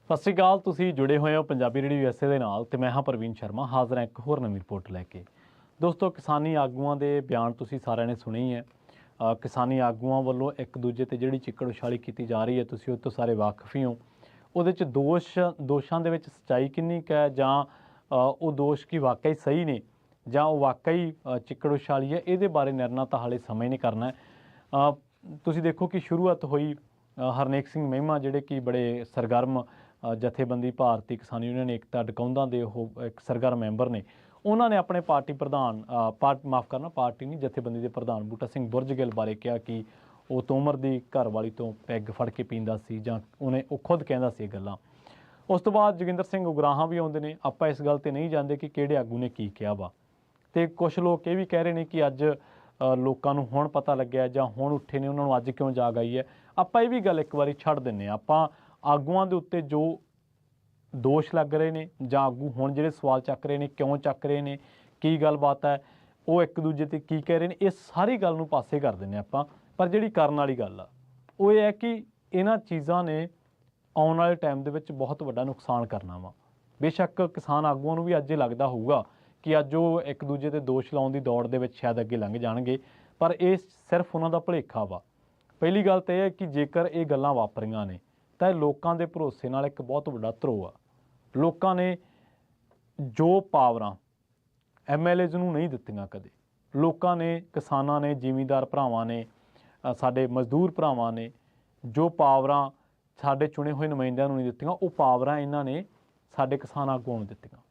ਸਤਿ ਸ਼੍ਰੀ ਅਕਾਲ। ਤੁਸੀਂ ਜੁੜੇ ਹੋਏ ਹੋ ਪੰਜਾਬੀ ਰੇਡੀਓ USA ਦੇ ਨਾਲ ਤੇ ਮੈਂ ਹਾਂ ਪ੍ਰਵੀਨ ਸ਼ਰਮਾ, ਹਾਜ਼ਰ ਹਾਂ ਇੱਕ ਹੋਰ ਨਵੀਂ ਰਿਪੋਰਟ ਲੈ ਕੇ। ਦੋਸਤੋ, ਕਿਸਾਨੀ ਆਗੂਆਂ ਦੇ ਬਿਆਨ ਤੁਸੀਂ ਸਾਰਿਆਂ ਨੇ ਸੁਣੇ ਹੀ ਹੈ। ਕਿਸਾਨੀ ਆਗੂਆਂ ਵੱਲੋਂ ਇੱਕ ਦੂਜੇ ਤੇ ਜਿਹੜੀ ਚਿੱਕੜ ਉਛਾਲੀ ਕੀਤੀ ਜਾ ਰਹੀ ਹੈ, ਤੁਸੀਂ ਉਹ ਤੋਂ ਸਾਰੇ ਵਾਕਫ ਹੀ ਹੋ। ਉਹਦੇ 'ਚ ਦੋਸ਼ਾਂ ਦੇ ਵਿੱਚ ਸੱਚਾਈ ਕਿੰਨੀ ਕੁ ਹੈ, ਜਾਂ ਉਹ ਦੋਸ਼ ਕੀ ਵਾਕਈ ਸਹੀ ਨੇ, ਜਾਂ ਉਹ ਵਾਕਈ ਚਿੱਕੜ ਉਛਾਲੀ ਹੈ, ਇਹਦੇ ਬਾਰੇ ਨਿਰਣਾ ਤਾਂ ਹਾਲੇ ਸਮਾਂ ਹੀ ਨਹੀਂ ਕਰਨਾ। ਤੁਸੀਂ ਦੇਖੋ ਕਿ ਸ਼ੁਰੂਆਤ ਹੋਈ ਹਰਨੇਕ ਸਿੰਘ ਮਹਿਮਾ, ਜਿਹੜੇ ਕਿ ਬੜੇ ਸਰਗਰਮ ਜਥੇਬੰਦੀ ਭਾਰਤੀ ਕਿਸਾਨ ਯੂਨੀਅਨ ਏਕਤਾ ਡਕੌਂਦਾ ਦੇ ਉਹ ਇੱਕ ਸਰਗਰਮ ਮੈਂਬਰ ਨੇ। ਉਹਨਾਂ ਨੇ ਆਪਣੇ ਪਾਰਟੀ ਨਹੀਂ, ਜਥੇਬੰਦੀ ਦੇ ਪ੍ਰਧਾਨ ਬੂਟਾ ਸਿੰਘ ਬੁਰਜਗਿੱਲ ਬਾਰੇ ਕਿਹਾ ਕਿ ਉਹ ਤੋਮਰ ਦੀ ਘਰ ਵਾਲੀ ਤੋਂ ਪੈਗ ਫੜ ਕੇ ਪੀਂਦਾ ਸੀ, ਜਾਂ ਉਹ ਖੁਦ ਕਹਿੰਦਾ ਸੀ ਇਹ ਗੱਲਾਂ। ਉਸ ਤੋਂ ਬਾਅਦ ਜੋਗਿੰਦਰ ਸਿੰਘ ਉਗਰਾਹਾਂ ਵੀ ਆਉਂਦੇ ਨੇ। ਆਪਾਂ ਇਸ ਗੱਲ 'ਤੇ ਨਹੀਂ ਜਾਣਦੇ ਕਿ ਕਿਹੜੇ ਆਗੂ ਨੇ ਕੀ ਕਿਹਾ ਵਾ, ਅਤੇ ਕੁਛ ਲੋਕ ਇਹ ਵੀ ਕਹਿ ਰਹੇ ਨੇ ਕਿ ਅੱਜ ਲੋਕਾਂ ਨੂੰ ਹੁਣ ਪਤਾ ਲੱਗਿਆ ਜਾਂ ਹੁਣ ਉੱਠੇ ਨੇ, ਉਹਨਾਂ ਨੂੰ ਅੱਜ ਕਿਉਂ ਜਾਗ ਆਈ ਹੈ। ਆਪਾਂ ਇਹ ਵੀ ਗੱਲ ਇੱਕ ਵਾਰੀ ਛੱਡ ਦਿੰਦੇ ਹਾਂ। ਆਪਾਂ ਆਗੂਆਂ ਦੇ ਉੱਤੇ ਜੋ ਦੋਸ਼ ਲੱਗ ਰਹੇ ਨੇ, ਜਾਂ ਆਗੂ ਹੁਣ ਜਿਹੜੇ ਸਵਾਲ ਚੱਕ ਰਹੇ ਨੇ, ਕਿਉਂ ਚੱਕ ਰਹੇ ਨੇ, ਕੀ ਗੱਲਬਾਤ ਹੈ, ਉਹ ਇੱਕ ਦੂਜੇ 'ਤੇ ਕੀ ਕਹਿ ਰਹੇ ਨੇ, ਇਹ ਸਾਰੀ ਗੱਲ ਨੂੰ ਪਾਸੇ ਕਰ ਦਿੰਦੇ ਆਪਾਂ। ਪਰ ਜਿਹੜੀ ਕਰਨ ਵਾਲੀ ਗੱਲ ਆ ਉਹ ਇਹ ਹੈ ਕਿ ਇਹਨਾਂ ਚੀਜ਼ਾਂ ਨੇ ਆਉਣ ਵਾਲੇ ਟਾਈਮ ਦੇ ਵਿੱਚ ਬਹੁਤ ਵੱਡਾ ਨੁਕਸਾਨ ਕਰਨਾ ਵਾ। ਬੇਸ਼ੱਕ ਕਿਸਾਨ ਆਗੂਆਂ ਨੂੰ ਵੀ ਅੱਜ ਇਹ ਲੱਗਦਾ ਹੋਊਗਾ ਕਿ ਅੱਜ ਉਹ ਇੱਕ ਦੂਜੇ 'ਤੇ ਦੋਸ਼ ਲਾਉਣ ਦੀ ਦੌੜ ਦੇ ਵਿੱਚ ਸ਼ਾਇਦ ਅੱਗੇ ਲੰਘ ਜਾਣਗੇ, ਪਰ ਇਹ ਸਿਰਫ ਉਹਨਾਂ ਦਾ ਭੁਲੇਖਾ ਵਾ। ਪਹਿਲੀ ਗੱਲ ਤਾਂ ਇਹ ਹੈ ਕਿ ਜੇਕਰ ਇਹ ਗੱਲਾਂ ਵਾਪਰੀਆਂ ਨੇ ਤਾਂ ਇਹ ਲੋਕਾਂ ਦੇ ਭਰੋਸੇ ਨਾਲ ਇੱਕ ਬਹੁਤ ਵੱਡਾ ਧਰੋ ਆ। ਲੋਕਾਂ ਨੇ ਜੋ ਪਾਵਰਾਂ MLAs ਨੂੰ ਨਹੀਂ ਦਿੱਤੀਆਂ ਕਦੇ, ਲੋਕਾਂ ਨੇ, ਕਿਸਾਨਾਂ ਨੇ, ਜ਼ਿਮੀਂਦਾਰ ਭਰਾਵਾਂ ਨੇ, ਸਾਡੇ ਮਜ਼ਦੂਰ ਭਰਾਵਾਂ ਨੇ ਜੋ ਪਾਵਰਾਂ ਸਾਡੇ ਚੁਣੇ ਹੋਏ ਨੁਮਾਇੰਦਿਆਂ ਨੂੰ ਨਹੀਂ ਦਿੱਤੀਆਂ, ਉਹ ਪਾਵਰਾਂ ਇਹਨਾਂ ਨੇ ਸਾਡੇ ਕਿਸਾਨ ਆਗੂਆਂ ਨੂੰ ਦਿੱਤੀਆਂ।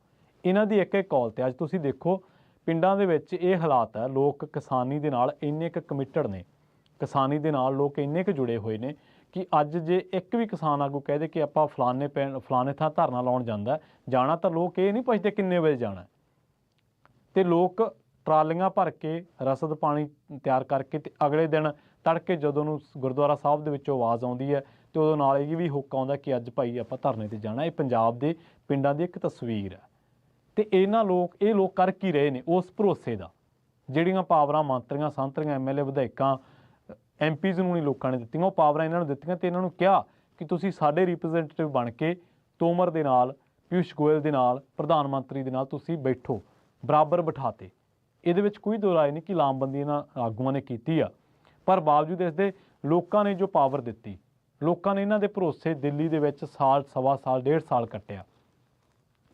ਇਹਨਾਂ ਦੀ ਇੱਕ ਇੱਕ ਕਾਲ 'ਤੇ ਅੱਜ ਤੁਸੀਂ ਦੇਖੋ ਪਿੰਡਾਂ ਦੇ ਵਿੱਚ ਇਹ ਹਾਲਾਤ ਹੈ। ਲੋਕ ਕਿਸਾਨੀ ਦੇ ਨਾਲ ਇੰਨੇ ਕੁ ਕਮਿਟਡ ਨੇ, ਕਿਸਾਨੀ ਦੇ ਨਾਲ ਲੋਕ ਇੰਨੇ ਕੁ ਜੁੜੇ ਹੋਏ ਨੇ ਕਿ ਅੱਜ ਜੇ ਇੱਕ ਵੀ ਕਿਸਾਨ ਆਗੂ ਕਹਿ ਦੇ ਕਿ ਆਪਾਂ ਫਲਾਣੇ ਥਾਂ ਧਰਨਾ ਲਾਉਣ ਜਾਣਾ ਤਾਂ ਲੋਕ ਇਹ ਨਹੀਂ ਪੁੱਛਦੇ ਕਿੰਨੇ ਵਜੇ ਜਾਣਾ, ਅਤੇ ਲੋਕ ਟਰਾਲੀਆਂ ਭਰ ਕੇ ਰਸਦ ਪਾਣੀ ਤਿਆਰ ਕਰਕੇ ਅਤੇ ਅਗਲੇ ਦਿਨ ਤੜਕੇ ਜਦੋਂ ਨੂੰ ਗੁਰਦੁਆਰਾ ਸਾਹਿਬ ਦੇ ਵਿੱਚੋਂ ਆਵਾਜ਼ ਆਉਂਦੀ ਹੈ ਅਤੇ ਉਦੋਂ ਨਾਲ ਇਹ ਵੀ ਹੁੱਕ ਆਉਂਦਾ ਕਿ ਅੱਜ ਭਾਈ ਆਪਾਂ ਧਰਨੇ 'ਤੇ ਜਾਣਾ। ਇਹ ਪੰਜਾਬ ਦੇ ਪਿੰਡਾਂ ਦੀ ਇੱਕ ਤਸਵੀਰ ਹੈ। ਅਤੇ ਇਹ ਲੋਕ ਕਰ ਕੀ ਰਹੇ ਨੇ ਉਸ ਭਰੋਸੇ ਦਾ। ਜਿਹੜੀਆਂ ਪਾਵਰਾਂ ਮੰਤਰੀਆਂ, ਸੰਤਰੀਆਂ, MLA, ਵਿਧਾਇਕਾਂ, MPs ਨੂੰ ਨਹੀਂ ਲੋਕਾਂ ਨੇ ਦਿੱਤੀਆਂ, ਉਹ ਪਾਵਰਾਂ ਇਹਨਾਂ ਨੂੰ ਦਿੱਤੀਆਂ ਅਤੇ ਇਹਨਾਂ ਨੂੰ ਕਿਹਾ ਕਿ ਤੁਸੀਂ ਸਾਡੇ ਰਿਪਰੈਜ਼ੈਂਟੇਟਿਵ ਬਣ ਕੇ ਤੋਮਰ ਦੇ ਨਾਲ, ਪਿਊਸ਼ ਗੋਇਲ ਦੇ ਨਾਲ, ਪ੍ਰਧਾਨ ਮੰਤਰੀ ਦੇ ਨਾਲ ਤੁਸੀਂ ਬੈਠੋ, ਬਰਾਬਰ ਬਿਠਾਤੇ। ਇਹਦੇ ਵਿੱਚ ਕੋਈ ਦੋ ਰਾਏ ਨਹੀਂ ਕਿ ਲਾਮਬੰਦੀ ਇਹਨਾਂ ਆਗੂਆਂ ਨੇ ਕੀਤੀ ਆ, ਪਰ ਬਾਵਜੂਦ ਇਸ ਦੇ ਲੋਕਾਂ ਨੇ ਜੋ ਪਾਵਰ ਦਿੱਤੀ, ਲੋਕਾਂ ਨੇ ਇਹਨਾਂ ਦੇ ਭਰੋਸੇ ਦਿੱਲੀ ਦੇ ਵਿੱਚ ਸਾਲ, ਸਵਾ ਸਾਲ, 1.5 ਸਾਲ ਕੱਟਿਆ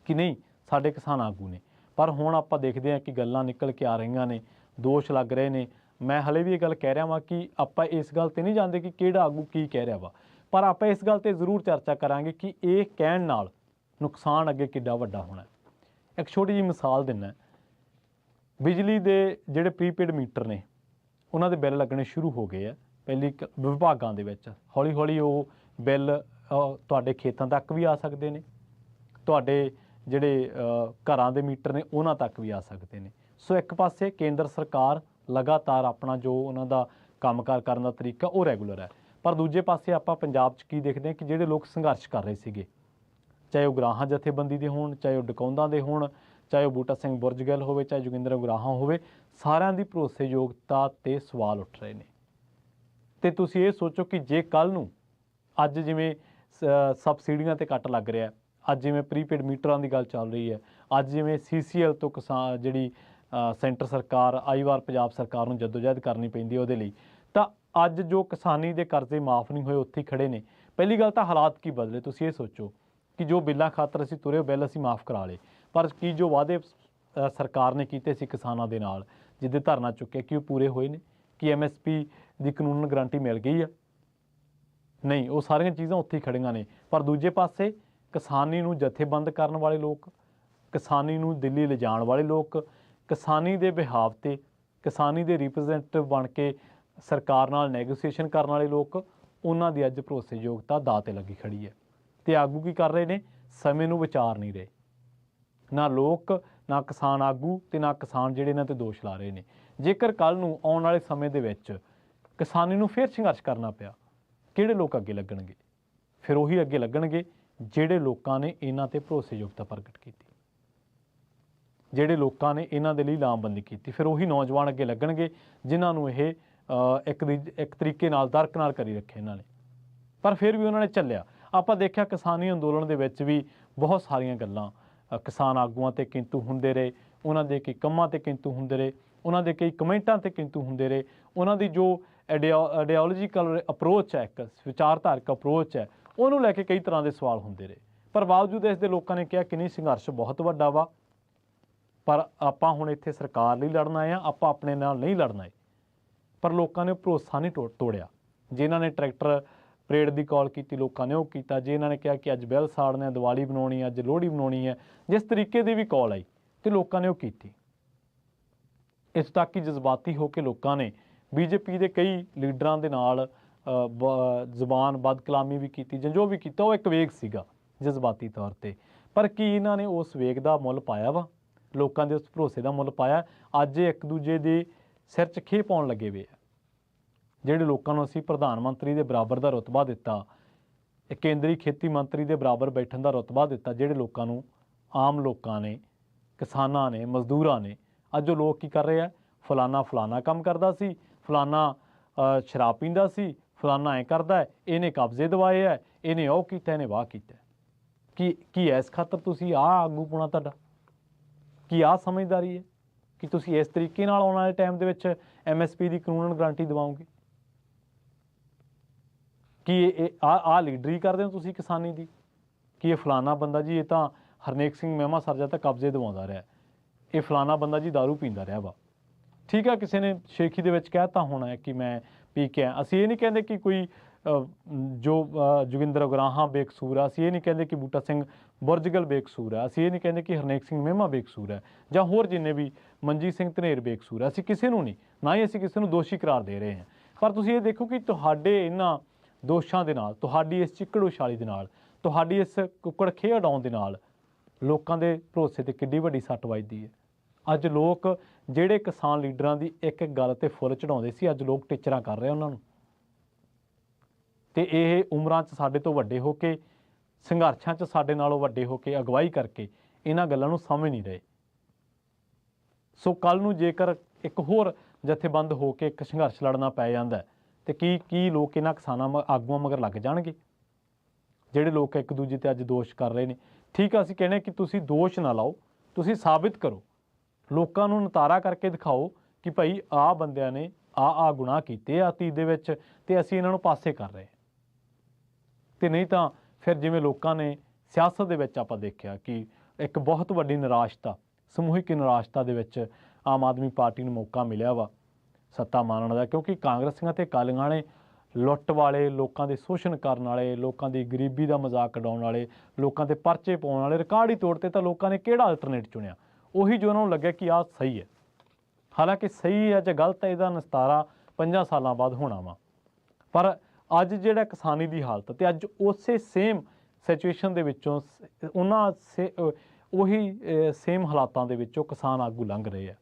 ਕਿ ਨਹੀਂ ਸਾਡੇ ਕਿਸਾਨ ਆਗੂ ਨੇ। ਪਰ ਹੁਣ ਆਪਾਂ ਦੇਖਦੇ ਹਾਂ ਕਿ ਗੱਲਾਂ ਨਿਕਲ ਕੇ ਆ ਰਹੀਆਂ ਨੇ, ਦੋਸ਼ ਲੱਗ ਰਹੇ ਨੇ। ਮੈਂ ਹਲੇ ਵੀ ਇਹ ਗੱਲ ਕਹਿ ਰਿਹਾ ਵਾਂ ਕਿ ਆਪਾਂ ਇਸ ਗੱਲ 'ਤੇ ਨਹੀਂ ਜਾਣਦੇ ਕਿ ਕਿਹੜਾ ਆਗੂ ਕੀ ਕਹਿ ਰਿਹਾ ਵਾ, ਪਰ ਆਪਾਂ ਇਸ ਗੱਲ 'ਤੇ ਜ਼ਰੂਰ ਚਰਚਾ ਕਰਾਂਗੇ ਕਿ ਇਹ ਕਹਿਣ ਨਾਲ ਨੁਕਸਾਨ ਅੱਗੇ ਕਿੱਡਾ ਵੱਡਾ ਹੋਣਾ। ਇੱਕ ਛੋਟੀ ਜਿਹੀ ਮਿਸਾਲ ਦਿੰਦਾ। ਬਿਜਲੀ ਦੇ ਜਿਹੜੇ ਪ੍ਰੀਪੇਡ ਮੀਟਰ ਨੇ ਉਹਨਾਂ ਦੇ ਬਿੱਲ ਲੱਗਣੇ ਸ਼ੁਰੂ ਹੋ ਗਏ ਆ ਪਹਿਲੀ ਵਿਭਾਗਾਂ ਦੇ ਵਿੱਚ। ਹੌਲੀ ਹੌਲੀ ਉਹ ਬਿੱਲ ਤੁਹਾਡੇ ਖੇਤਾਂ ਤੱਕ ਵੀ ਆ ਸਕਦੇ ਨੇ, ਤੁਹਾਡੇ ਜਿਹੜੇ ਘਰਾਂ ਦੇ ਮੀਟਰ ਨੇ ਉਹਨਾਂ ਤੱਕ ਵੀ ਆ ਸਕਦੇ ਨੇ। ਸੋ ਇੱਕ ਪਾਸੇ ਕੇਂਦਰ ਸਰਕਾਰ ਲਗਾਤਾਰ ਆਪਣਾ ਜੋ ਉਹਨਾਂ ਦਾ ਕੰਮਕਾਰ ਕਰਨ ਦਾ ਤਰੀਕਾ ਉਹ ਰੈਗੂਲਰ ਹੈ, ਪਰ ਦੂਜੇ ਪਾਸੇ ਆਪਾਂ ਪੰਜਾਬ 'ਚ ਕੀ ਦੇਖਦੇ ਹਾਂ ਕਿ ਜਿਹੜੇ ਲੋਕ ਸੰਘਰਸ਼ ਕਰ ਰਹੇ ਸੀਗੇ, ਚਾਹੇ ਉਹ ਉਗਰਾਹਾਂ ਜਥੇਬੰਦੀ ਦੇ ਹੋਣ, ਚਾਹੇ ਉਹ ਡਕੌਂਦਾ ਦੇ ਹੋਣ, ਚਾਹੇ ਉਹ ਬੂਟਾ ਸਿੰਘ ਬੁਰਜਗਿੱਲ ਹੋਵੇ, ਚਾਹੇ ਜੋਗਿੰਦਰ ਉਗਰਾਹਾਂ ਹੋਵੇ, ਸਾਰਿਆਂ ਦੀ ਭਰੋਸੇਯੋਗਤਾ 'ਤੇ ਸਵਾਲ ਉੱਠ ਰਹੇ ਨੇ। ਅਤੇ ਤੁਸੀਂ ਇਹ ਸੋਚੋ ਕਿ ਜੇ ਕੱਲ੍ਹ ਨੂੰ ਅੱਜ ਜਿਵੇਂ ਸਬਸਿਡੀਆਂ 'ਤੇ ਕੱਟ ਲੱਗ ਰਿਹਾ, ਅੱਜ ਜਿਵੇਂ ਪ੍ਰੀਪੇਡ ਮੀਟਰਾਂ ਦੀ ਗੱਲ ਚੱਲ ਰਹੀ ਹੈ, ਅੱਜ ਜਿਵੇਂ CCL ਤੋਂ ਜਿਹੜੀ ਸੈਂਟਰ ਸਰਕਾਰ, ਆਈ ਵਾਰ ਪੰਜਾਬ ਸਰਕਾਰ ਨੂੰ ਜਦੋਜਹਿਦ ਕਰਨੀ ਪੈਂਦੀ ਹੈ ਉਹਦੇ ਲਈ, ਤਾਂ ਅੱਜ ਜੋ ਕਿਸਾਨੀ ਦੇ ਕਰਜ਼ੇ ਮਾਫ ਨਹੀਂ ਹੋਏ ਉੱਥੇ ਹੀ ਖੜ੍ਹੇ ਨੇ। ਪਹਿਲੀ ਗੱਲ ਤਾਂ ਹਾਲਾਤ ਕੀ ਬਦਲੇ, ਤੁਸੀਂ ਇਹ ਸੋਚੋ ਕਿ ਜੋ ਬਿੱਲਾਂ ਖਾਤਰ ਅਸੀਂ ਤੁਰੇ ਬਿੱਲ ਅਸੀਂ ਮਾਫ ਕਰਾ ਲਏ, ਪਰ ਕੀ ਜੋ ਵਾਅਦੇ ਸਰਕਾਰ ਨੇ ਕੀਤੇ ਸੀ ਕਿਸਾਨਾਂ ਦੇ ਨਾਲ, ਜਿਹਦੇ ਧਰਨਾ ਚੁੱਕਿਆ, ਕਿ ਉਹ ਪੂਰੇ ਹੋਏ ਨੇ? ਕਿ MSP ਦੀ ਕਾਨੂੰਨ ਗਰੰਟੀ ਮਿਲ ਗਈ ਆ? ਨਹੀਂ, ਉਹ ਸਾਰੀਆਂ ਚੀਜ਼ਾਂ ਉੱਥੇ ਹੀ ਖੜ੍ਹੀਆਂ ਨੇ। ਪਰ ਦੂਜੇ ਪਾਸੇ ਕਿਸਾਨੀ ਨੂੰ ਜਥੇਬੰਦ ਕਰਨ ਵਾਲੇ ਲੋਕ, ਕਿਸਾਨੀ ਨੂੰ ਦਿੱਲੀ ਲਿਜਾਣ ਵਾਲੇ ਲੋਕ, ਕਿਸਾਨੀ ਦੇ ਬਿਹਾਵ 'ਤੇ, ਕਿਸਾਨੀ ਦੇ ਰਿਪਰੈਜ਼ੈਂਟੇਟਿਵ ਬਣ ਕੇ ਸਰਕਾਰ ਨਾਲ ਨੈਗੋਸੀਏਸ਼ਨ ਕਰਨ ਵਾਲੇ ਲੋਕ, ਉਹਨਾਂ ਦੀ ਅੱਜ ਭਰੋਸੇਯੋਗਤਾ ਦਾਅ 'ਤੇ ਲੱਗੀ ਖੜੀ ਹੈ। ਅਤੇ ਆਗੂ ਕੀ ਕਰ ਰਹੇ ਨੇ? ਸਮੇਂ ਨੂੰ ਵਿਚਾਰ ਨਹੀਂ ਰਹੇ, ਨਾ ਲੋਕ, ਨਾ ਕਿਸਾਨ ਆਗੂ, ਅਤੇ ਨਾ ਕਿਸਾਨ ਜਿਹੜੇ ਇਹਨਾਂ 'ਤੇ ਦੋਸ਼ ਲਾ ਰਹੇ ਨੇ। ਜੇਕਰ ਕੱਲ੍ਹ ਨੂੰ ਆਉਣ ਵਾਲੇ ਸਮੇਂ ਦੇ ਵਿੱਚ ਕਿਸਾਨੀ ਨੂੰ ਫਿਰ ਸੰਘਰਸ਼ ਕਰਨਾ ਪਿਆ, ਕਿਹੜੇ ਲੋਕ ਅੱਗੇ ਲੱਗਣਗੇ? ਫਿਰ ਉਹੀ ਅੱਗੇ ਲੱਗਣਗੇ ਜਿਹੜੇ ਲੋਕਾਂ ਨੇ ਇਹਨਾਂ 'ਤੇ ਭਰੋਸੇਯੋਗਤਾ ਪ੍ਰਗਟ ਕੀਤੀ, ਜਿਹੜੇ ਲੋਕਾਂ ਨੇ ਇਹਨਾਂ ਦੇ ਲਈ ਲਾਮਬੰਦੀ ਕੀਤੀ। ਫਿਰ ਉਹੀ ਨੌਜਵਾਨ ਅੱਗੇ ਲੱਗਣਗੇ ਜਿਨ੍ਹਾਂ ਨੂੰ ਇਹ ਇੱਕ ਤਰੀਕੇ ਨਾਲ ਦਰਕਨਾਰ ਕਰੀ ਰੱਖਿਆ ਇਹਨਾਂ ਨੇ, ਪਰ ਫਿਰ ਵੀ ਉਹਨਾਂ ਨੇ ਝੱਲਿਆ। ਆਪਾਂ ਦੇਖਿਆ ਕਿਸਾਨੀ ਅੰਦੋਲਨ ਦੇ ਵਿੱਚ ਵੀ ਬਹੁਤ ਸਾਰੀਆਂ ਗੱਲਾਂ ਕਿਸਾਨ ਆਗੂਆਂ ਤੇ ਕਿੰਤੂ ਹੁੰਦੇ ਰਹੇ, ਉਹਨਾਂ ਦੇ ਕਈ ਕੰਮਾਂ ਤੇ ਕਿੰਤੂ ਹੁੰਦੇ ਰਹੇ, ਉਹਨਾਂ ਦੇ ਕਈ ਕਮੈਂਟਾਂ ਤੇ ਕਿੰਤੂ ਹੁੰਦੇ ਰਹੇ, ਉਹਨਾਂ ਦੀ ਜੋ ਆਈਡੀਓਲੋਜੀਕਲ ਅਪਰੋਚ ਹੈ, ਇੱਕ ਵਿਚਾਰਧਾਰਕ ਅਪਰੋਚ ਹੈ, ਉਹਨੂੰ ਲੈ ਕੇ ਕਈ ਤਰ੍ਹਾਂ ਦੇ ਸਵਾਲ ਹੁੰਦੇ ਰਹੇ। ਪਰ ਬਾਵਜੂਦ ਇਸ ਦੇ ਲੋਕਾਂ ਨੇ ਕਿਹਾ ਕਿ ਨਹੀਂ, ਸੰਘਰਸ਼ ਬਹੁਤ ਵੱਡਾ ਵਾ, ਪਰ ਆਪਾਂ ਹੁਣ ਇੱਥੇ ਸਰਕਾਰ ਲਈ ਲੜਨਾ ਆ, ਆਪਾਂ ਆਪਣੇ ਨਾਲ ਨਹੀਂ ਲੜਨਾ ਹੈ। ਪਰ ਲੋਕਾਂ ਨੇ ਭਰੋਸਾ ਨਹੀਂ ਤੋੜਿਆ। ਜਿਨ੍ਹਾਂ ਨੇ ਟਰੈਕਟਰ ਪਰੇਡ ਦੀ ਕਾਲ ਕੀਤੀ, ਲੋਕਾਂ ਨੇ ਉਹ ਕੀਤਾ। ਜੇ ਇਹਨਾਂ ਨੇ ਕਿਹਾ ਕਿ ਅੱਜ ਬਿੱਲ ਸਾੜਨੇ, ਦੀਵਾਲੀ ਬਣਾਉਣੀ ਹੈ, ਅੱਜ ਲੋਹੜੀ ਬਣਾਉਣੀ ਹੈ, ਜਿਸ ਤਰੀਕੇ ਦੀ ਵੀ ਕਾਲ ਆਈ ਤੇ ਲੋਕਾਂ ਨੇ ਉਹ ਕੀਤੀ। ਇਸ ਤੱਕ ਕਿ ਜਜ਼ਬਾਤੀ ਹੋ ਕੇ ਲੋਕਾਂ ਨੇ ਬੀਜੇਪੀ ਦੇ ਕਈ ਲੀਡਰਾਂ ਦੇ ਨਾਲ ਜ਼ੁਬਾਨ ਬਦਕਲਾਮੀ ਵੀ ਕੀਤੀ, ਜਾਂ ਜੋ ਵੀ ਕੀਤਾ ਉਹ ਇੱਕ ਵੇਗ ਸੀਗਾ ਜਜ਼ਬਾਤੀ ਤੌਰ ਤੇ। ਪਰ ਕੀ ਇਹਨਾਂ ਨੇ ਉਸ ਵੇਗ ਦਾ ਮੁੱਲ ਪਾਇਆ ਵਾ? ਲੋਕਾਂ ਦੇ ਉਸ ਭਰੋਸੇ ਦਾ ਮੁੱਲ ਪਾਇਆ? ਅੱਜ ਇੱਕ ਦੂਜੇ ਦੇ ਸਿਰ 'ਚ ਖੇਹ ਪਾਉਣ ਲੱਗੇ ਵੇ ਆ। ਜਿਹੜੇ ਲੋਕਾਂ ਨੂੰ ਅਸੀਂ ਪ੍ਰਧਾਨ ਮੰਤਰੀ ਦੇ ਬਰਾਬਰ ਦਾ ਰੁਤਬਾ ਦਿੱਤਾ, ਕੇਂਦਰੀ ਖੇਤੀ ਮੰਤਰੀ ਦੇ ਬਰਾਬਰ ਬੈਠਣ ਦਾ ਰੁਤਬਾ ਦਿੱਤਾ, ਜਿਹੜੇ ਲੋਕਾਂ ਨੂੰ ਆਮ ਲੋਕਾਂ ਨੇ, ਕਿਸਾਨਾਂ ਨੇ, ਮਜ਼ਦੂਰਾਂ ਨੇ, ਅੱਜ ਉਹ ਲੋਕ ਕੀ ਕਰ ਰਹੇ ਆ? ਫਲਾਨਾ ਕੰਮ ਕਰਦਾ ਸੀ, ਫਲਾਨਾ ਸ਼ਰਾਬ ਪੀਂਦਾ ਸੀ, ਫਲਾਨਾ ਐਂ ਕਰਦਾ ਹੈ, ਇਹਨੇ ਕਬਜ਼ੇ ਦਵਾਏ ਹੈ, ਇਹਨੇ ਉਹ ਕੀਤਾ, ਇਹਨੇ ਵਾਹ ਕੀਤਾ। ਕੀ ਇਸ ਖਾਤਰ ਤੁਸੀਂ ਆਹ ਆਗੂ ਪੁਣਾ ਤੁਹਾਡਾ? ਕੀ ਆਹ ਸਮਝਦਾਰੀ ਹੈ ਕਿ ਤੁਸੀਂ ਇਸ ਤਰੀਕੇ ਨਾਲ ਆਉਣ ਵਾਲੇ ਟਾਈਮ ਦੇ ਵਿੱਚ MSP ਦੀ ਕਾਨੂੰਨ ਗਰੰਟੀ ਦਿਵਾਓਗੇ? ਕੀ ਇਹ ਆਹ ਲੀਡਰੀ ਕਰਦੇ ਹੋ ਤੁਸੀਂ ਕਿਸਾਨੀ ਦੀ? ਕਿ ਇਹ ਫਲਾਨਾ ਬੰਦਾ ਜੀ, ਇਹ ਤਾਂ ਹਰਨੇਕ ਸਿੰਘ ਮਹਿਮਾ ਸਰਜਾ ਤਾਂ ਕਬਜ਼ੇ ਦਿਵਾਉਂਦਾ ਰਿਹਾ, ਇਹ ਫਲਾਨਾ ਬੰਦਾ ਜੀ ਦਾਰੂ ਪੀਂਦਾ ਰਿਹਾ ਵਾ। ਠੀਕ ਆ, ਕਿਸੇ ਨੇ ਸ਼ੇਖੀ ਦੇ ਵਿੱਚ ਕਹਿਤਾ ਹੋਣਾ ਹੈ ਕਿ ਮੈਂ ਪੀ ਕੇ ਆਇਆ। ਅਸੀਂ ਇਹ ਨਹੀਂ ਕਹਿੰਦੇ ਕਿ ਕੋਈ ਜੋ ਜੋਗਿੰਦਰ ਉਗਰਾਹਾਂ ਬੇਕਸੂਰ ਆ, ਅਸੀਂ ਇਹ ਨਹੀਂ ਕਹਿੰਦੇ ਕਿ ਬੂਟਾ ਸਿੰਘ ਬੁਰਜਗਲ ਬੇਕਸੂਰ ਆ, ਅਸੀਂ ਇਹ ਨਹੀਂ ਕਹਿੰਦੇ ਕਿ ਹਰਨੇਕ ਸਿੰਘ ਮਹਿਮਾ ਬੇਕਸੂਰ ਹੈ, ਜਾਂ ਹੋਰ ਜਿੰਨੇ ਵੀ ਮਨਜੀਤ ਸਿੰਘ ਧਨੇਰ ਬੇਕਸੂਰ ਆ। ਅਸੀਂ ਕਿਸੇ ਨੂੰ ਨਹੀਂ, ਨਾ ਹੀ ਅਸੀਂ ਕਿਸੇ ਨੂੰ ਦੋਸ਼ੀ ਕਰਾਰ ਦੇ ਰਹੇ ਹਾਂ। ਪਰ ਤੁਸੀਂ ਇਹ ਦੇਖੋ ਕਿ ਤੁਹਾਡੇ ਇਹਨਾਂ ਦੋਸ਼ਾਂ ਦੇ ਨਾਲ, ਤੁਹਾਡੀ ਇਸ ਚਿੱਕੜ ਉਛਾਲੀ ਦੇ ਨਾਲ, ਤੁਹਾਡੀ ਇਸ ਕੁੱਕੜ ਖੇਹ ਉਡਾਉਣ ਦੇ ਨਾਲ ਲੋਕਾਂ ਦੇ ਭਰੋਸੇ 'ਤੇ ਕਿੱਡੀ ਵੱਡੀ ਸੱਟ ਵੱਜਦੀ ਹੈ। ਅੱਜ ਲੋਕ ਜਿਹੜੇ ਕਿਸਾਨ ਲੀਡਰਾਂ ਦੀ ਇੱਕ ਇੱਕ ਗੱਲ 'ਤੇ ਫੁੱਲ ਚੜਾਉਂਦੇ ਸੀ, ਅੱਜ ਲੋਕ ਟਿੱਚਰਾਂ ਕਰ ਰਹੇ ਉਹਨਾਂ ਨੂੰ। ਅਤੇ ਇਹ ਉਮਰਾਂ 'ਚ ਸਾਡੇ ਤੋਂ ਵੱਡੇ ਹੋ ਕੇ, ਸੰਘਰਸ਼ਾਂ 'ਚ ਸਾਡੇ ਨਾਲੋਂ ਵੱਡੇ ਹੋ ਕੇ, ਅਗਵਾਈ ਕਰਕੇ ਇਹਨਾਂ ਗੱਲਾਂ ਨੂੰ ਸਮਝ ਨਹੀਂ ਰਹੇ। ਸੋ ਕੱਲ੍ਹ ਨੂੰ ਜੇਕਰ ਇੱਕ ਹੋਰ ਜਥੇਬੰਦ ਹੋ ਕੇ ਇੱਕ ਸੰਘਰਸ਼ ਲੜਨਾ ਪੈ ਜਾਂਦਾ ਅਤੇ ਕੀ ਲੋਕ ਇਹਨਾਂ ਕਿਸਾਨਾਂ ਆਗੂਆਂ ਮਗਰ ਲੱਗ ਜਾਣਗੇ? ਜਿਹੜੇ ਲੋਕ ਇੱਕ ਦੂਜੇ 'ਤੇ ਅੱਜ ਦੋਸ਼ ਕਰ ਰਹੇ ਨੇ। ਠੀਕ ਆ, ਅਸੀਂ ਕਹਿੰਦੇ ਕਿ ਤੁਸੀਂ ਦੋਸ਼ ਨਾ ਲਾਓ, ਤੁਸੀਂ ਸਾਬਿਤ ਕਰੋ, ਲੋਕਾਂ ਨੂੰ ਨਤਾਰਾ ਕਰਕੇ ਦਿਖਾਓ ਕਿ ਭਾਈ ਆਹ ਬੰਦਿਆਂ ਨੇ ਆਹ ਗੁਨਾਹ ਕੀਤੇ ਆ ਅਤੀਤ ਦੇ ਵਿੱਚ, ਅਤੇ ਅਸੀਂ ਇਹਨਾਂ ਨੂੰ ਪਾਸੇ ਕਰ ਰਹੇ। ਅਤੇ ਨਹੀਂ ਤਾਂ ਫਿਰ ਜਿਵੇਂ ਲੋਕਾਂ ਨੇ ਸਿਆਸਤ ਦੇ ਵਿੱਚ ਆਪਾਂ ਦੇਖਿਆ ਕਿ ਇੱਕ ਬਹੁਤ ਵੱਡੀ ਨਿਰਾਸ਼ਤਾ, ਸਮੂਹਿਕ ਨਿਰਾਸ਼ਤਾ ਦੇ ਵਿੱਚ ਆਮ ਆਦਮੀ ਪਾਰਟੀ ਨੂੰ ਮੌਕਾ ਮਿਲਿਆ ਵਾ ਸੱਤਾ ਮਾਣਨ ਦਾ, ਕਿਉਂਕਿ ਕਾਂਗਰਸੀਆਂ ਅਤੇ ਅਕਾਲੀਆਂ ਨੇ ਲੁੱਟ ਵਾਲੇ, ਲੋਕਾਂ ਦੇ ਸ਼ੋਸ਼ਣ ਕਰਨ ਵਾਲੇ, ਲੋਕਾਂ ਦੀ ਗਰੀਬੀ ਦਾ ਮਜ਼ਾਕ ਉਡਾਉਣ ਵਾਲੇ, ਲੋਕਾਂ 'ਤੇ ਪਰਚੇ ਪਾਉਣ ਵਾਲੇ ਰਿਕਾਰਡ ਹੀ ਤੋੜਤੇ। ਤਾਂ ਲੋਕਾਂ ਨੇ ਕਿਹੜਾ ਅਲਟਰਨੇਟ ਚੁਣਿਆ? ਉਹੀ ਜੋ ਉਹਨਾਂ ਨੂੰ ਲੱਗਿਆ ਕਿ ਆਹ ਸਹੀ ਹੈ। ਹਾਲਾਂਕਿ ਸਹੀ ਹੈ ਜਾਂ ਗਲਤ ਹੈ, ਇਹਦਾ ਨਿਸਤਾਰਾ 5 ਸਾਲਾਂ ਬਾਅਦ ਹੋਣਾ ਵਾ। ਪਰ ਅੱਜ ਜਿਹੜਾ ਕਿਸਾਨੀ ਦੀ ਹਾਲਤ, ਅਤੇ ਅੱਜ ਉਸੇ ਸੇਮ ਸਿਚੁਏਸ਼ਨ ਦੇ ਵਿੱਚੋਂ ਉਹੀ ਸੇਮ ਹਾਲਾਤਾਂ ਦੇ ਵਿੱਚੋਂ ਕਿਸਾਨ ਆਗੂ ਲੰਘ ਰਹੇ ਆ।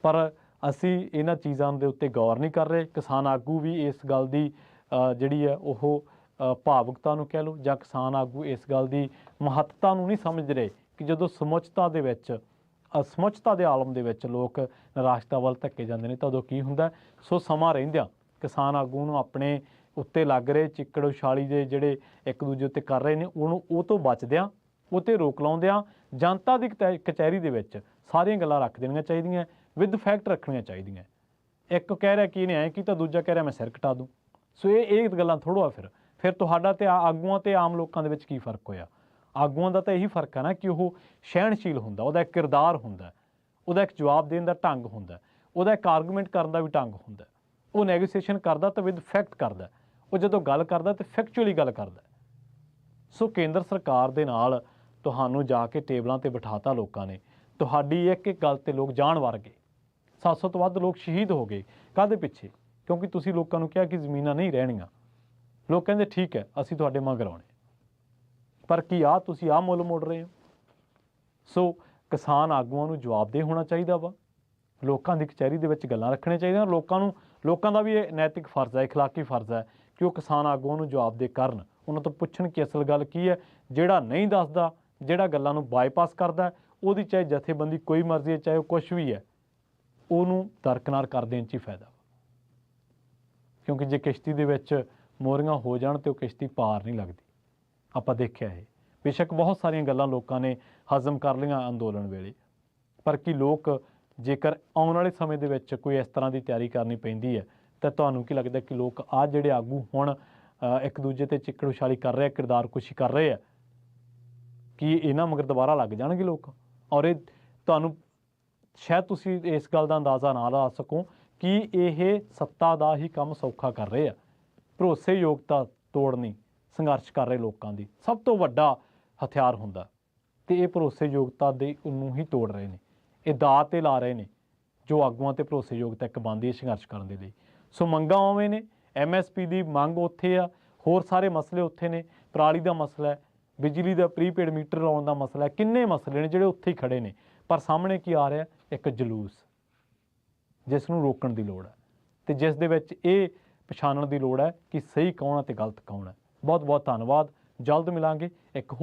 ਪਰ ਅਸੀਂ ਇਹਨਾਂ ਚੀਜ਼ਾਂ ਦੇ ਉੱਤੇ ਗੌਰ ਨਹੀਂ ਕਰ ਰਹੇ। ਕਿਸਾਨ ਆਗੂ ਵੀ ਇਸ ਗੱਲ ਦੀ ਜਿਹੜੀ ਹੈ ਉਹ ਭਾਵੁਕਤਾ ਨੂੰ ਕਹਿ ਲਓ, ਜਾਂ ਕਿਸਾਨ ਆਗੂ ਇਸ ਗੱਲ ਦੀ ਮਹੱਤਤਾ ਨੂੰ ਨਹੀਂ ਸਮਝ ਰਹੇ ਕਿ ਜਦੋਂ ਸਮੁੱਚਤਾ ਦੇ ਵਿੱਚ, ਸਮੁੱਚਤਾ ਦੇ ਆਲਮ ਦੇ ਵਿੱਚ ਲੋਕ ਨਿਰਾਸ਼ਤਾ ਵੱਲ ਧੱਕੇ ਜਾਂਦੇ ਨੇ ਤਾਂ ਉਦੋਂ ਕੀ ਹੁੰਦਾ। ਸੋ ਸਮਾਂ ਰਹਿੰਦਿਆਂ ਕਿਸਾਨ ਆਗੂ ਨੂੰ ਆਪਣੇ ਉੱਤੇ ਲੱਗ ਰਹੇ ਚਿੱਕੜ ਉਛਾਲੀ ਦੇ ਜਿਹੜੇ ਇੱਕ ਦੂਜੇ ਉੱਤੇ ਕਰ ਰਹੇ ਨੇ, ਉਹਨੂੰ ਉਹ ਤੋਂ ਬਚਦਿਆਂ, ਉਹ 'ਤੇ ਰੋਕ ਲਾਉਂਦਿਆਂ ਜਨਤਾ ਦੀ ਕਚਹਿਰੀ ਦੇ ਵਿੱਚ ਸਾਰੀਆਂ ਗੱਲਾਂ ਰੱਖ ਦੇਣੀਆਂ ਚਾਹੀਦੀਆਂ, ਵਿਦ ਫੈਕਟ ਰੱਖਣੀਆਂ ਚਾਹੀਦੀਆਂ। ਇੱਕ ਕਹਿ ਰਿਹਾ ਕਿ ਇਹਨੇ ਐਂ ਕੀਤਾ, ਦੂਜਾ ਕਹਿ ਰਿਹਾ ਮੈਂ ਸਿਰ ਕਟਾ ਦੂੰ। ਸੋ ਇਹ ਗੱਲਾਂ ਥੋੜ੍ਹਾ ਫਿਰ ਤੁਹਾਡਾ ਅਤੇ ਆਗੂਆਂ ਅਤੇ ਆਮ ਲੋਕਾਂ ਦੇ ਵਿੱਚ ਕੀ ਫਰਕ ਹੋਇਆ? ਆਗੂਆਂ ਦਾ ਤਾਂ ਇਹੀ ਫਰਕ ਹੈ ਨਾ ਕਿ ਉਹ ਸਹਿਣਸ਼ੀਲ ਹੁੰਦਾ, ਉਹਦਾ ਇੱਕ ਕਿਰਦਾਰ ਹੁੰਦਾ, ਉਹਦਾ ਇੱਕ ਜਵਾਬ ਦੇਣ ਦਾ ਢੰਗ ਹੁੰਦਾ, ਉਹਦਾ ਇੱਕ ਆਰਗੂਮੈਂਟ ਕਰਨ ਦਾ ਵੀ ਢੰਗ ਹੁੰਦਾ। ਉਹ ਨੈਗੋਸੀਏਸ਼ਨ ਕਰਦਾ ਤਾਂ ਵਿਦ ਫੈਕਟ ਕਰਦਾ, ਉਹ ਜਦੋਂ ਗੱਲ ਕਰਦਾ ਤਾਂ ਫੈਕਚੁਅਲੀ ਗੱਲ ਕਰਦਾ। ਸੋ ਕੇਂਦਰ ਸਰਕਾਰ ਦੇ ਨਾਲ ਤੁਹਾਨੂੰ ਜਾ ਕੇ ਟੇਬਲਾਂ 'ਤੇ ਬਿਠਾਤਾ ਲੋਕਾਂ ਨੇ, ਤੁਹਾਡੀ ਇੱਕ ਇੱਕ ਗੱਲ 'ਤੇ ਲੋਕ ਜਾਨ ਵਰ ਗਏ। 700 ਤੋਂ ਵੱਧ ਲੋਕ ਸ਼ਹੀਦ ਹੋ ਗਏ। ਕਾਹਦੇ ਪਿੱਛੇ? ਕਿਉਂਕਿ ਤੁਸੀਂ ਲੋਕਾਂ ਨੂੰ ਕਿਹਾ ਕਿ ਜ਼ਮੀਨਾਂ ਨਹੀਂ ਰਹਿਣੀਆਂ। ਲੋਕ ਕਹਿੰਦੇ ਠੀਕ ਹੈ, ਅਸੀਂ ਤੁਹਾਡੇ ਮਗਰ ਆਉਣੇ। ਪਰ ਕੀ ਤੁਸੀਂ ਮੁੱਲ ਮੋੜ ਰਹੇ ਹੋ? ਸੋ ਕਿਸਾਨ ਆਗੂਆਂ ਨੂੰ ਜਵਾਬਦੇਹ ਹੋਣਾ ਚਾਹੀਦਾ ਵਾ, ਲੋਕਾਂ ਦੀ ਕਚਹਿਰੀ ਦੇ ਵਿੱਚ ਗੱਲਾਂ ਰੱਖਣੀਆਂ ਚਾਹੀਦੀਆਂ। ਲੋਕਾਂ ਦਾ ਵੀ ਇਹ ਨੈਤਿਕ ਫਰਜ਼ ਹੈ, ਇਖਲਾਕੀ ਫਰਜ਼ ਹੈ ਕਿ ਉਹ ਕਿਸਾਨ ਆਗੂਆਂ ਨੂੰ ਜਵਾਬਦੇਹ ਕਰਨ, ਉਹਨਾਂ ਤੋਂ ਪੁੱਛਣ ਕਿ ਅਸਲ ਗੱਲ ਕੀ ਹੈ। ਜਿਹੜਾ ਨਹੀਂ ਦੱਸਦਾ, ਜਿਹੜਾ ਗੱਲਾਂ ਨੂੰ ਬਾਈਪਾਸ ਕਰਦਾ, ਉਹਦੀ ਚਾਹੇ ਜਥੇਬੰਦੀ ਕੋਈ ਮਰਜ਼ੀ ਹੈ, ਚਾਹੇ ਉਹ ਕੁਛ ਵੀ ਹੈ, ਉਹਨੂੰ ਦਰਕਨਾਰ ਕਰ ਦੇਣ 'ਚ ਹੀ ਫਾਇਦਾ। ਕਿਉਂਕਿ ਜੇ ਕਿਸ਼ਤੀ ਦੇ ਵਿੱਚ ਮੋਰੀਆਂ ਹੋ ਜਾਣ ਤੇ ਉਹ ਕਿਸ਼ਤੀ ਪਾਰ ਨਹੀਂ ਲੱਗਦੀ। ਆਪਾਂ ਦੇਖਿਆ ਇਹ। ਬੇਸ਼ੱਕ ਬਹੁਤ ਸਾਰੀਆਂ ਗੱਲਾਂ ਲੋਕਾਂ ਨੇ ਹਜ਼ਮ ਕਰ ਲਈਆਂ ਅੰਦੋਲਨ ਵੇਲੇ, ਪਰ ਕੀ ਲੋਕ ਜੇਕਰ ਆਉਣ ਵਾਲੇ ਸਮੇਂ ਦੇ ਵਿੱਚ ਕੋਈ ਇਸ ਤਰ੍ਹਾਂ ਦੀ ਤਿਆਰੀ ਕਰਨੀ ਪੈਂਦੀ ਹੈ ਤਾਂ ਤੁਹਾਨੂੰ ਕੀ ਲੱਗਦਾ ਕਿ ਲੋਕ ਆਹ ਜਿਹੜੇ ਆਗੂ ਹੁਣ ਇੱਕ ਦੂਜੇ ਤੇ ਚਿੱਕੜ ਉਛਾਲੀ ਕਰ ਰਹੇ ਆ, ਕਿਰਦਾਰਕੁਸ਼ੀ ਕਰ ਰਹੇ ਆ, ਕੀ ਇਹਨਾਂ ਮਗਰ ਦੁਬਾਰਾ ਲੱਗ ਜਾਣਗੇ ਲੋਕ? ਔਰ ਇਹ ਤੁਹਾਨੂੰ ਸ਼ਾਇਦ ਤੁਸੀਂ ਇਸ ਗੱਲ ਦਾ ਅੰਦਾਜ਼ਾ ਨਾ ਲਾ ਸਕੋ ਕਿ ਇਹ ਸੱਤਾ ਦਾ ਹੀ ਕੰਮ ਸੌਖਾ ਕਰ ਰਹੇ ਆ। ਭਰੋਸੇਯੋਗਤਾ ਤੋੜਨੀ ਸੰਘਰਸ਼ ਕਰ ਰਹੇ ਲੋਕਾਂ ਦੀ ਸਭ ਤੋਂ ਵੱਡਾ ਹਥਿਆਰ ਹੁੰਦਾ, ਤੇ ਇਹ ਭਰੋਸੇਯੋਗਤਾ ਦੇ ਉਹਨੂੰ ਹੀ ਤੋੜ ਰਹੇ ਨੇ। ਇਹ ਦਾਅ 'ਤੇ ਲਾ ਰਹੇ ਨੇ ਜੋ ਆਗੂਆਂ 'ਤੇ ਭਰੋਸੇਯੋਗਤਾ ਇੱਕ ਬਣਦੀ ਹੈ ਸੰਘਰਸ਼ ਕਰਨ ਦੇ ਲਈ। ਸੋ ਮੰਗਾਂ ਉਵੇਂ ਨੇ, MSP ਦੀ ਮੰਗ ਉੱਥੇ ਆ, ਹੋਰ ਸਾਰੇ ਮਸਲੇ ਉੱਥੇ ਨੇ, ਪਰਾਲੀ ਦਾ ਮਸਲਾ ਹੈ, ਬਿਜਲੀ ਦਾ ਪ੍ਰੀਪੇਡ ਮੀਟਰ ਲਾਉਣ ਦਾ ਮਸਲਾ ਹੈ, ਕਿੰਨੇ ਮਸਲੇ ਨੇ ਜਿਹੜੇ ਉੱਥੇ ਹੀ ਖੜੇ ਨੇ। ਪਰ ਸਾਹਮਣੇ ਕੀ ਆ ਰਿਹਾ? ਇੱਕ ਜਲੂਸ ਜਿਸ ਨੂੰ ਰੋਕਣ ਦੀ ਲੋੜ ਹੈ ਤੇ ਜਿਸ ਦੇ ਵਿੱਚ ਇਹ ਪਛਾਣਨ ਦੀ ਲੋੜ ਹੈ ਕਿ ਸਹੀ ਕੌਣ ਹੈ ਤੇ ਗਲਤ ਕੌਣ ਹੈ। ਬਹੁਤ ਬਹੁਤ ਧੰਨਵਾਦ। ਜਲਦ ਮਿਲਾਂਗੇ ਇੱਕ